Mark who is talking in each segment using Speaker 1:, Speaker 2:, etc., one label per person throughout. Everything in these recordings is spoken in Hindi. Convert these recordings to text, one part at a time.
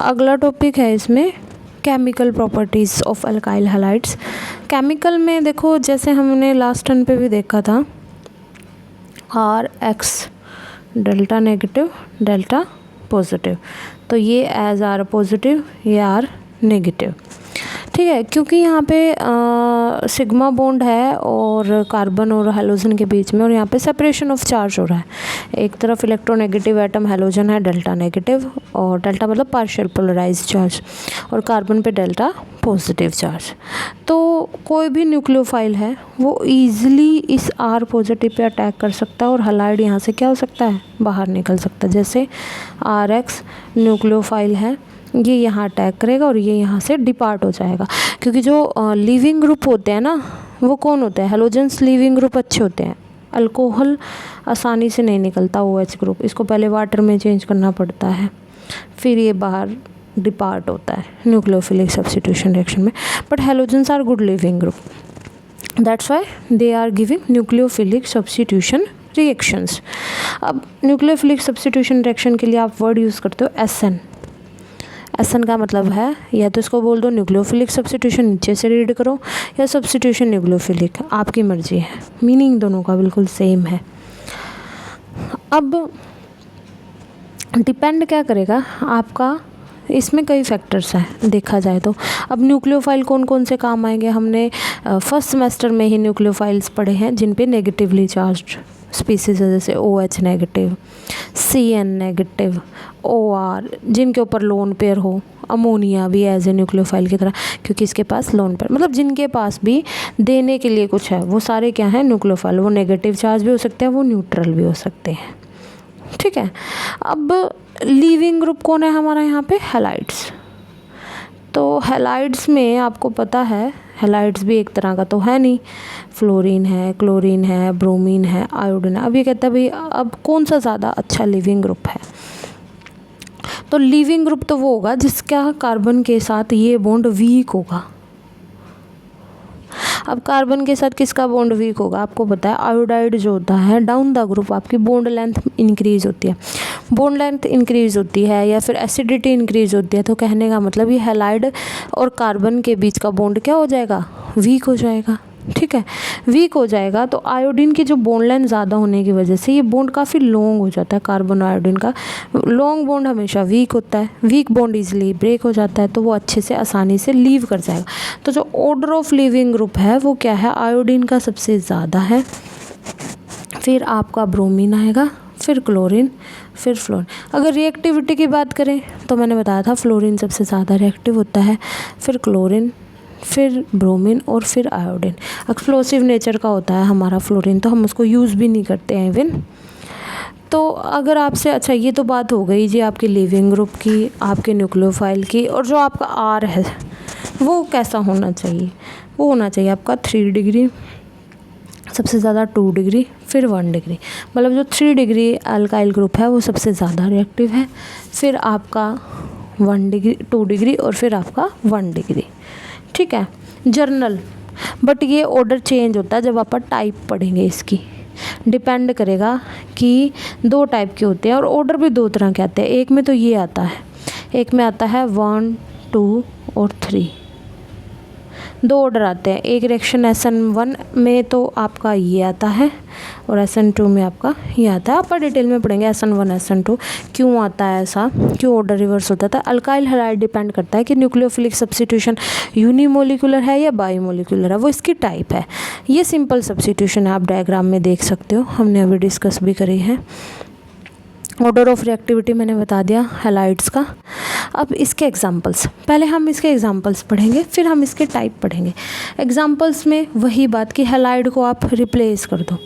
Speaker 1: अगला टॉपिक है इसमें chemical properties of alkyl halides. Chemical में देखो, जैसे हमने लास्ट टर्न पे भी देखा था, R X delta negative delta positive, तो ये एज आर पॉजिटिव, ये आर नेगेटिव। ठीक है, क्योंकि यहाँ पे सिग्मा बॉन्ड है और कार्बन और हेलोजन के बीच में, और यहाँ पे सेपरेशन ऑफ चार्ज हो रहा है। एक तरफ इलेक्ट्रोनेगेटिव एटम हेलोजन है डेल्टा नेगेटिव, और डेल्टा मतलब पार्शियल पोलराइज्ड चार्ज, और कार्बन पे डेल्टा पॉजिटिव चार्ज। तो कोई भी न्यूक्लियोफाइल है वो ईजिली इस आर पॉजिटिव पे अटैक कर सकता है, और हैलाइड यहाँ से क्या हो सकता है, बाहर निकल सकता है। जैसे आर एक्स न्यूक्लियोफाइल है, ये यहाँ अटैक करेगा और ये यहाँ से डिपार्ट हो जाएगा, क्योंकि जो लीविंग ग्रुप होते हैं ना, वो कौन होते हैं, हेलोजन्स लीविंग ग्रुप अच्छे होते हैं। अल्कोहल आसानी से नहीं निकलता OH ग्रुप, इसको पहले वाटर में चेंज करना पड़ता है, फिर ये बाहर डिपार्ट होता है न्यूक्लियोफिलिक सब्स्टिट्यूशन रिएक्शन में। But halogens are good leaving group, that's why they are giving nucleophilic substitution reactions. अब न्यूक्लियोफिलिक सब्स्टिट्यूशन रिएक्शन के लिए आप वर्ड यूज़ करते हो SN। SN का मतलब है, या तो इसको बोल दो न्यूक्लियोफिलिक सब्स्टिट्यूशन, नीचे से रीड करो, या सब्स्टिट्यूशन न्यूक्लियोफिलिक, आपकी मर्जी है। मीनिंग दोनों का बिल्कुल सेम है। अब डिपेंड क्या करेगा आपका, इसमें कई फैक्टर्स हैं देखा जाए तो। अब न्यूक्लियोफाइल कौन कौन से काम आएंगे, हमने फर्स्ट सेमेस्टर में ही न्यूक्लियोफाइल्स पढ़े हैं जिन पे नेगेटिवली चार्ज्ड स्पीसीज है, जैसे OH negative, CN negative, OR, जिनके ऊपर लोन पेयर हो। अमोनिया भी एज ए न्यूक्लियोफाइल की तरह, क्योंकि इसके पास लोन पेयर, मतलब जिनके पास भी देने के लिए कुछ है, वो सारे क्या हैं, न्यूक्लियोफाइल। वो नेगेटिव चार्ज भी हो सकते हैं, वो न्यूट्रल भी हो सकते हैं। ठीक है, अब लीविंग ग्रुप कौन है हमारा यहाँ पे, हैलाइड्स। तो हैलाइड्स में आपको पता है, हैलाइड्स भी एक तरह का तो है नहीं, फ्लोरीन है, क्लोरीन है, ब्रोमीन है, आयोडीन है। अब ये कहता है भाई अब कौन सा ज़्यादा अच्छा लिविंग ग्रुप है, तो लिविंग ग्रुप तो वो होगा जिसका कार्बन के साथ ये बॉन्ड वीक होगा। अब कार्बन के साथ किसका बॉन्ड वीक होगा, आपको पता है आयोडाइड जो होता है, डाउन द ग्रुप आपकी बॉन्ड लेंथ इंक्रीज होती है। बॉन्ड लेंथ इंक्रीज होती है या फिर एसिडिटी इंक्रीज होती है, तो कहने का मतलब ये हैलाइड और कार्बन के बीच का बॉन्ड क्या हो जाएगा, वीक हो जाएगा। ठीक है, वीक हो जाएगा तो आयोडीन की जो बॉन्ड लेंथ ज़्यादा होने की वजह से ये बॉन्ड काफ़ी लॉन्ग हो जाता है। कार्बन और आयोडीन का लॉन्ग बॉन्ड हमेशा वीक होता है, वीक बॉन्ड इजीली ब्रेक हो जाता है, तो वो अच्छे से आसानी से लीव कर जाएगा। तो जो ऑर्डर ऑफ लीविंग ग्रुप है वो क्या है, आयोडीन का सबसे ज़्यादा है, फिर आपका ब्रोमीन आएगा, फिर क्लोरीन, फिर फ्लोरीन। अगर रिएक्टिविटी की बात करें तो मैंने बताया था फ्लोरीन सबसे ज़्यादा रिएक्टिव होता है, फिर क्लोरीन, फिर ब्रोमीन और फिर आयोडीन। एक्सप्लोसिव नेचर का होता है हमारा फ्लोरीन, तो हम उसको यूज़ भी नहीं करते हैं इवन। तो अगर आपसे, अच्छा ये तो बात हो गई जी आपकी लिविंग ग्रुप की, आपके न्यूक्लियोफाइल की, और जो आपका आर है वो कैसा होना चाहिए, वो होना चाहिए आपका 3 डिग्री, सबसे ज़्यादा 2 डिग्री, फिर 1 डिग्री। मतलब जो 3 डिग्री अल्काइल ग्रुप है वो सबसे ज़्यादा रिएक्टिव है, फिर आपका 1 डिग्री, 2 डिग्री, और फिर आपका 1 डिग्री। ठीक है, जर्नल, बट ये ऑर्डर चेंज होता है जब आप टाइप पढ़ेंगे। इसकी डिपेंड करेगा कि 2 टाइप के होते हैं, और ऑर्डर भी 2 तरह के आते हैं। एक में तो ये आता है, एक में आता है 1, 2 और 3, 2 ऑर्डर आते हैं। एक रिएक्शन SN1 में तो आपका ये आता है, और SN2 में आपका ये आता है। आप डिटेल में पढ़ेंगे SN1 SN2 क्यों आता है, ऐसा क्यों ऑर्डर रिवर्स होता है। अल्काइल हैलाइड डिपेंड करता है कि न्यूक्लियोफिलिक सब्स्टिट्यूशन यूनिमोलिकुलर है या बाईमोलिकुलर है, वो इसकी टाइप है। ये सिंपल सब्स्टिट्यूशन है, आप डायग्राम में देख सकते हो, हमने अभी डिस्कस भी करी है। ऑर्डर ऑफ रिएक्टिविटी मैंने बता दिया हैलाइड्स का। अब इसके एग्जांपल्स, पहले हम इसके एग्जांपल्स पढ़ेंगे, फिर हम इसके टाइप पढ़ेंगे। एग्जांपल्स में वही बात कि हैलाइड को आप रिप्लेस कर दो,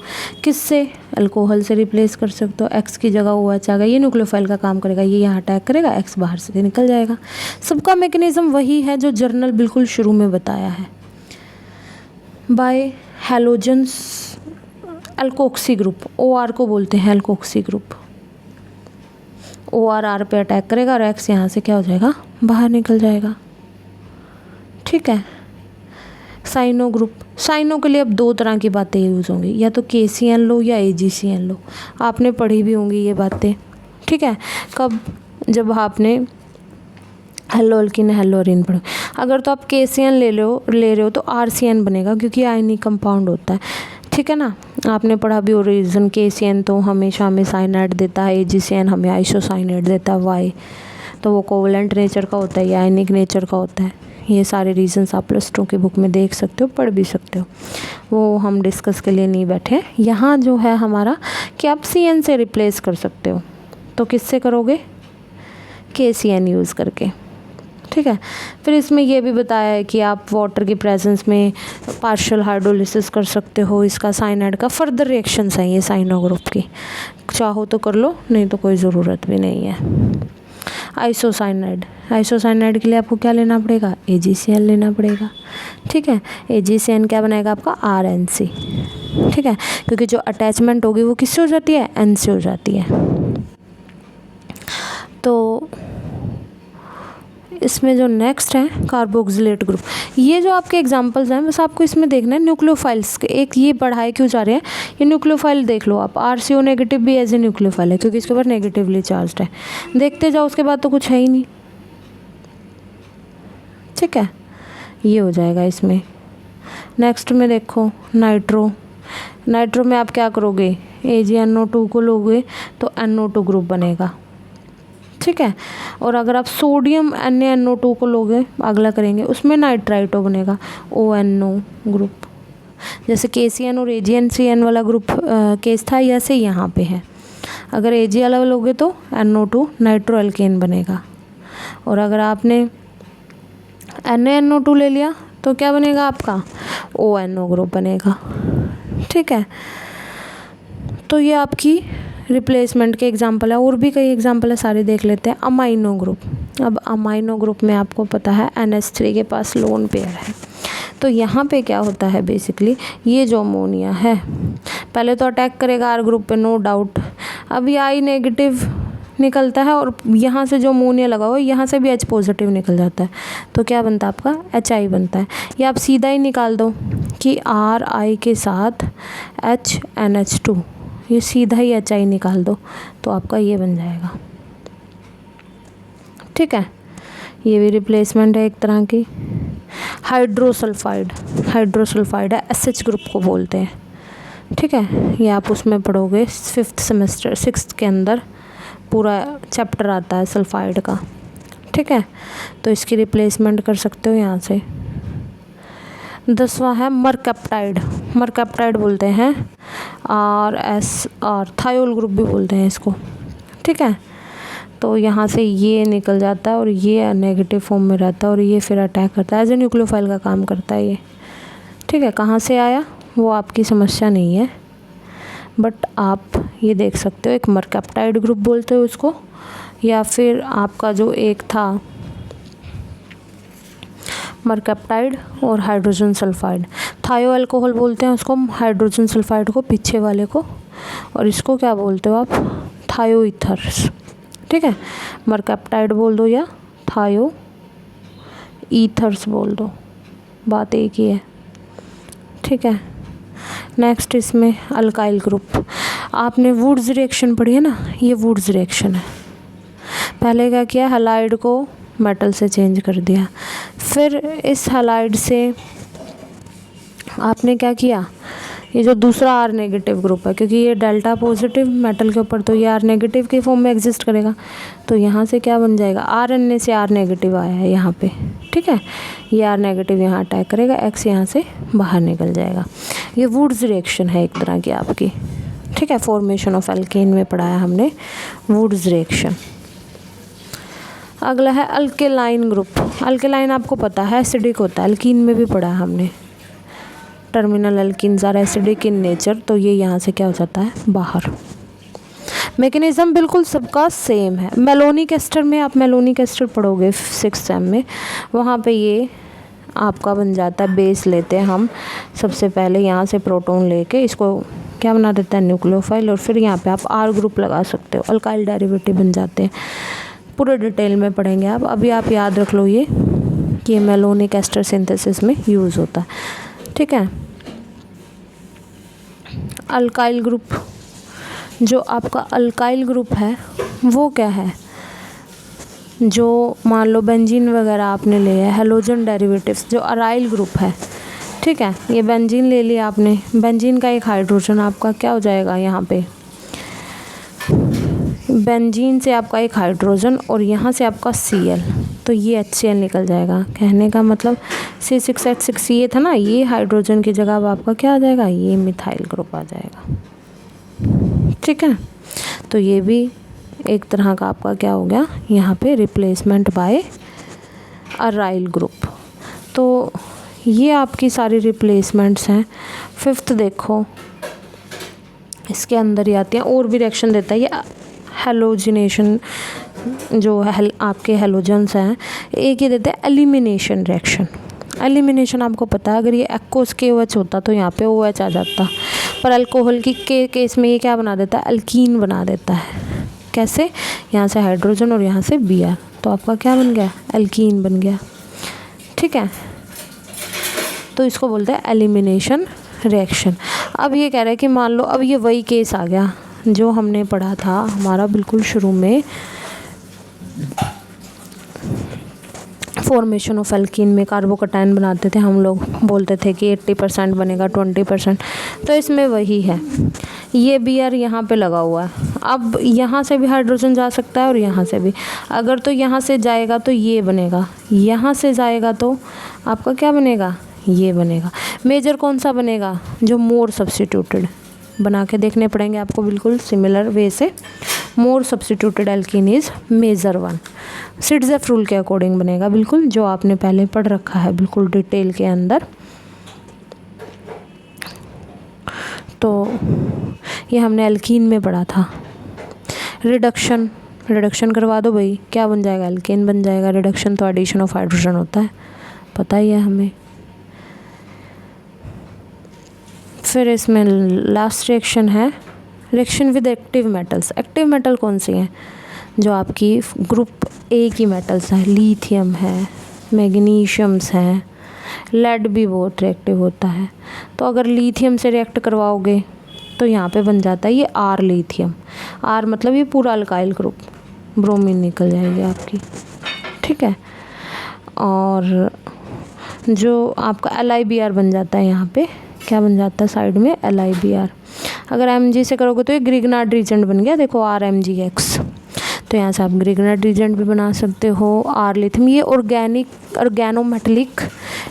Speaker 1: किससे, अल्कोहल से रिप्लेस कर सकते हो। एक्स की जगह OH आ गया, ये न्यूक्लियोफाइल का काम करेगा, ये यहाँ अटैक करेगा, एक्स बाहर से निकल जाएगा। सबका मैकेनिज्म वही है जो जर्नल बिल्कुल शुरू में बताया है, by halogens alkoxy group, OR को बोलते हैं अल्कोक्सी ग्रुप। OR पे अटैक करेगा और X यहाँ से क्या हो जाएगा, बाहर निकल जाएगा। ठीक है, साइनो ग्रुप, साइनो के लिए अब 2 तरह की बातें यूज़ होंगी, या तो KCN लो या AgCN लो, आपने पढ़ी भी होंगी ये बातें। ठीक है, कब, जब आपने हेलोअल्कीन हेलोअरीन पढ़ो। अगर तो आप KCN ले रहे हो तो RCN बनेगा, क्योंकि आयनिक कंपाउंड होता है, ठीक है ना। आपने पढ़ा भी ओरिजिन, KCN तो हमेशा हमें साइनाइड देता है, AgCN हमें आइसोसाइनाइड देता है, वाई तो वो कोवलेंट नेचर का होता है या आयनिक नेचर का होता है। ये सारे रीजंस आप +2 की बुक में देख सकते हो, पढ़ भी सकते हो, वो हम डिस्कस के लिए नहीं बैठे। यहाँ जो है हमारा कि आप CN से रिप्लेस कर सकते हो, तो किससे करोगे? KCN यूज़ करके, ठीक है। फिर इसमें ये भी बताया है कि आप वाटर की प्रेजेंस में पार्शियल हाइड्रोलिसिस कर सकते हो। इसका साइनाइड का फर्दर रिएक्शंस हैं ये साइनो ग्रुप की, चाहो तो कर लो, नहीं तो कोई ज़रूरत भी नहीं है। आइसोसाइनाइड के लिए आपको क्या लेना पड़ेगा? AgCN लेना पड़ेगा, ठीक है। AgCN क्या बनाएगा आपका? RNC, ठीक है, क्योंकि जो अटैचमेंट होगी वो किससे हो जाती है? N से हो जाती है। तो इसमें जो नेक्स्ट है कार्बोक्सिलेट ग्रुप, ये जो आपके एग्जांपल्स हैं बस आपको इसमें देखना है न्यूक्लियोफाइल्स के। एक ये पढ़ाए क्यों जा रहे हैं, ये न्यूक्लियोफाइल देख लो आप। RCO नेगेटिव भी एज ए न्यूक्लियोफाइल है, क्योंकि इसके ऊपर नेगेटिवली चार्ज्ड है। देखते जाओ, उसके बाद तो कुछ है ही नहीं, ठीक है। ये हो जाएगा इसमें। नेक्स्ट में देखो नाइट्रो में आप क्या करोगे? AgNO2 को लोगे तो NO2 ग्रुप बनेगा, ठीक है। और अगर आप सोडियम NaNO2 को लोगे, अगला करेंगे, उसमें नाइट्राइटो बनेगा, ONO ग्रुप। जैसे KCN और AgNCN वाला ग्रुप केस था, ऐसे यहाँ पे है। अगर Ag वाला लोगे तो NO2 नाइट्रोअल्केन बनेगा, और अगर आपने NaNO2 ले लिया तो क्या बनेगा आपका? ONO ग्रुप बनेगा, ठीक है। तो ये आपकी रिप्लेसमेंट के एग्जाम्पल है, और भी कई एग्जाम्पल है, सारे देख लेते हैं। Amino group. अब अमाइनो ग्रुप में आपको पता है NH3 के पास लोन पेयर है, तो यहाँ पे क्या होता है बेसिकली, ये जो अमोनिया है पहले तो अटैक करेगा R ग्रुप पे, नो डाउट। अब ये I नेगेटिव निकलता है, और यहाँ से जो अमोनिया लगा हुआ है यहाँ से भी H पॉजिटिव निकल जाता है, तो क्या बनता है आपका? HI बनता है। या आप सीधा ही निकाल दो कि RI के साथ HNH2, ये सीधा ही HI निकाल दो तो आपका ये बन जाएगा, ठीक है। ये भी रिप्लेसमेंट है एक तरह की। हाइड्रोसल्फाइड है, SH ग्रुप को बोलते हैं, ठीक है। ये आप उसमें पढ़ोगे 5th सेमेस्टर 6th के अंदर पूरा चैप्टर आता है सल्फाइड का, ठीक है। तो इसकी रिप्लेसमेंट कर सकते हो यहाँ से। 10वां है मरकैप्टाइड बोलते हैं, RSR, थायोल ग्रुप भी बोलते हैं इसको, ठीक है। तो यहाँ से ये निकल जाता है और ये नेगेटिव फॉर्म में रहता है, और ये फिर अटैक करता है, एज ए न्यूक्लियोफाइल का काम करता है ये, ठीक है। कहाँ से आया वो आपकी समस्या नहीं है, बट आप ये देख सकते हो, एक मरकैप्टाइड ग्रुप बोलते हो उसको, या फिर आपका जो एक था मरकैप्टाइड और हाइड्रोजन सल्फाइड, थायो अल्कोहल बोलते हैं उसको, हाइड्रोजन सल्फाइड को पीछे वाले को, और इसको क्या बोलते हो आप? थायो ईथर्स, ठीक है। मरकैप्टाइड बोल दो या थायो ईथर्स बोल दो, बात एक ही है, ठीक है। नेक्स्ट इसमें अल्काइल ग्रुप। आपने वुड्स रिएक्शन पढ़ी है ना, ये वुड्स रिएक्शन है। पहले क्या किया? हैलाइड को मेटल से चेंज कर दिया, फिर इस हैलाइड से आपने क्या किया? ये जो दूसरा R नेगेटिव ग्रुप है, क्योंकि ये डेल्टा पॉजिटिव मेटल के ऊपर, तो ये R नेगेटिव की फॉर्म में एग्जिस्ट करेगा, तो यहाँ से क्या बन जाएगा? RNA से R नेगेटिव आया है यहाँ पे, ठीक है। ये R नेगेटिव यहाँ अटैक करेगा, X यहाँ से बाहर निकल जाएगा। ये वुड्स रिएक्शन है एक तरह की आपकी, ठीक है। फॉर्मेशन ऑफ एल्केन में पढ़ाया हमने वुड्स रिएक्शन। अगला है अल्केलाइन ग्रुप। अल्केलाइन आपको पता है एसिडिक होता है, एल्कीन में भी पढ़ा है हमने। Terminal alkenes are acidic in nature, तो ये यहाँ से क्या हो जाता है? बाहर। मैकेनिज्म बिल्कुल सबका सेम है। मेलोनिक एस्टर में आप मेलोनिक एस्टर पढ़ोगे 6th सेम में, वहाँ पे ये आपका बन जाता है, बेस लेते हैं हम सबसे पहले यहाँ से प्रोटॉन लेके, इसको क्या बना देता है? न्यूक्लियोफाइल, और फिर यहाँ पे आप R ग्रुप लगा सकते हो, अल्काइल डेरिवेटिव बन जाते हैं। पूरे डिटेल में पढ़ेंगे आप, अभी आप याद रख लो ये कि ये मेलोनिक एस्टर सिंथेसिस में यूज़ होता है, ठीक है। अल्काइल ग्रुप, जो आपका अल्काइल ग्रुप है वो क्या है? जो मान लो बेंजीन वगैरह आपने लिया है, हेलोजन डेरिवेटिव्स जो अराइल ग्रुप है, ठीक है, ये बेंजीन ले लिया आपने, बेंजीन का एक हाइड्रोजन आपका क्या हो जाएगा यहाँ पे, बेंजीन से आपका एक हाइड्रोजन और यहाँ से आपका Cl, तो ये HCl निकल जाएगा। कहने का मतलब C6H6 ये था ना, ये हाइड्रोजन की जगह अब आपका क्या आ जाएगा, ये मिथाइल ग्रुप आ जाएगा। ठीक है, तो ये भी एक तरह का आपका क्या हो गया यहाँ पे रिप्लेसमेंट बाय अराइल ग्रुप। तो ये आपकी सारी रिप्लेसमेंट्स हैं। फिफ्थ देखो, इसके अंदर ही आती हैं, और भी रिएक्शन देता है ये हेलोजिनेशन, जो है आपके हेलोजन्स हैं, एक ये देते हैं एलिमिनेशन रिएक्शन। एलिमिनेशन आपको पता है, अगर ये एक्कोस KOH होता तो यहाँ पे OH आ जाता, पर अल्कोहल की के केस में ये क्या बना देता है, अल्कीन बना देता है। कैसे, यहाँ से हाइड्रोजन और यहाँ से Br, तो आपका क्या बन गया, एल्कीन बन गया। ठीक है, तो इसको बोलते हैं एलिमिनेशन रिएक्शन। अब ये कह रहा है कि मान लो अब ये वही केस आ गया जो हमने पढ़ा था हमारा बिल्कुल शुरू में, फॉर्मेशन ऑफ एल्कीन में कार्बोकटायन बनाते थे हम लोग, बोलते थे कि 80% बनेगा 20%, तो इसमें वही है। ये Br यहाँ पे लगा हुआ है, अब यहाँ से भी हाइड्रोजन जा सकता है और यहाँ से भी, अगर तो यहाँ से जाएगा तो ये बनेगा, यहाँ से जाएगा तो आपका क्या बनेगा, ये बनेगा। मेजर कौन सा बनेगा, जो मोर सब्स्टिट्यूटेड, बना के देखने पड़ेंगे आपको बिल्कुल सिमिलर वे से। More substituted alkene is major one, Saytzeff rule के अकॉर्डिंग बनेगा बिल्कुल, जो आपने पहले पढ़ रखा है बिल्कुल डिटेल के अंदर। तो ये हमने एल्कीन में पढ़ा था। रिडक्शन, रिडक्शन करवा दो भाई, क्या बन जाएगा, एल्केन बन जाएगा। रिडक्शन तो एडिशन ऑफ हाइड्रोजन होता है, पता ही है हमें। फिर इसमें लास्ट रिएक्शन है reaction with active metals. Active metal कौन सी हैं, जो आपकी ग्रुप A की मेटल्स हैं, लिथियम है, मैग्नीशियम्स हैं, लेड भी बहुत रिएक्टिव होता है। तो अगर लिथियम से रिएक्ट करवाओगे तो यहाँ पे बन जाता है ये R लिथियम। R मतलब ये पूरा अल्काइल ग्रुप, ब्रोमीन निकल जाएगी आपकी। ठीक है, और जो आपका LiBr बन जाता है, यहाँ पे क्या बन जाता है साइड में, LiBr। अगर Mg से करोगे तो ये ग्रिग्नार्ड रीजेंट बन गया, देखो RMgX, तो यहाँ से आप ग्रिग्नार्ड रीजेंट भी बना सकते हो। R लिथियम ये ऑर्गेनोमेटेलिक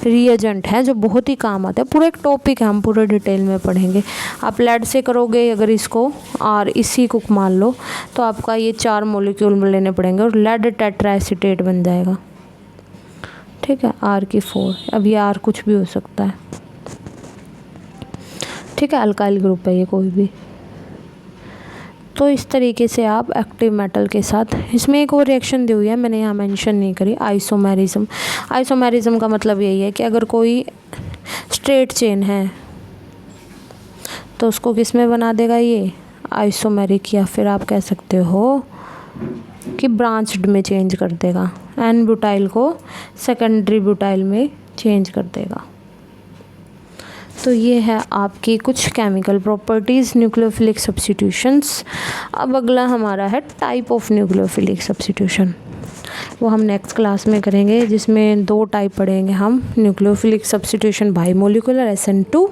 Speaker 1: रिएजेंट है जो बहुत ही काम आता है, पूरा एक टॉपिक है, हम पूरे डिटेल में पढ़ेंगे। आप लेड से करोगे अगर इसको, और इसी को मान लो, तो आपका ये 4 मॉलिक्यूल लेने पड़ेंगे और लेड टेट्राएसीटेट बन जाएगा। ठीक है, R की 4, अब ये R कुछ भी हो सकता है। ठीक है, अल्काइल ग्रुप है ये कोई भी। तो इस तरीके से आप एक्टिव मेटल के साथ, इसमें एक और रिएक्शन दी हुई है, मैंने यहाँ मेंशन नहीं करी, आइसोमेरिज्म। आइसोमेरिज्म का मतलब यही है कि अगर कोई स्ट्रेट चेन है तो उसको किस में बना देगा, ये आइसोमेरिक, या फिर आप कह सकते हो कि ब्रांच्ड में चेंज कर देगा। एन ब्यूटाइल को सेकेंडरी ब्यूटाइल में चेंज कर देगा। तो ये है आपकी कुछ केमिकल प्रॉपर्टीज़ न्यूक्लियोफिलिक सब्स्टिट्यूशंस। अब अगला हमारा है टाइप ऑफ न्यूक्लियोफिलिक सब्स्टिट्यूशन, वो हम नेक्स्ट क्लास में करेंगे, जिसमें 2 टाइप पढ़ेंगे हम, nucleophilic substitution by molecular SN2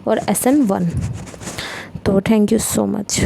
Speaker 1: और SN1। तो थैंक यू सो मच।